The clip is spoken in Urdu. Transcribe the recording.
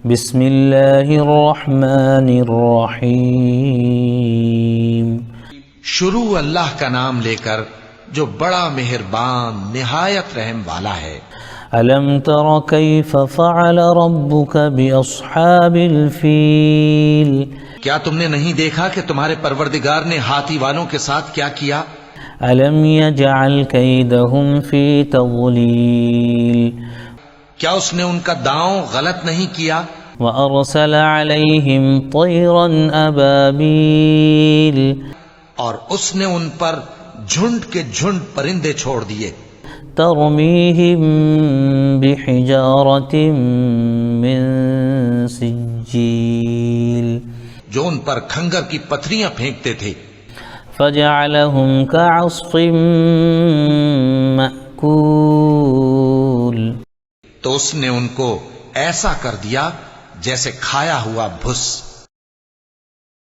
بسم اللہ الرحمن الرحیم شروع اللہ کا نام لے کر جو بڑا مہربان نہایت رحم والا ہے۔ الم تر کیف فعل ربک باصحاب الفیل کیا تم نے نہیں دیکھا کہ تمہارے پروردگار نے ہاتھی والوں کے ساتھ کیا کیا؟ الم یجعل کیدہم فی تضلیل کیا اس نے ان کا داؤں غلط نہیں کیا؟ وارسل علیہم طیرا ابابیل اور اس نے ان پر جھنڈ کے جھنڈ پرندے چھوڑ دیے، ترمیہم بحجارۃ من سجیل جو ان پر کھنگر کی پتھریاں پھینکتے تھے، فجعلہم کعصف مأکول تو اس نے ان کو ایسا کر دیا جیسے کھایا ہوا بھس۔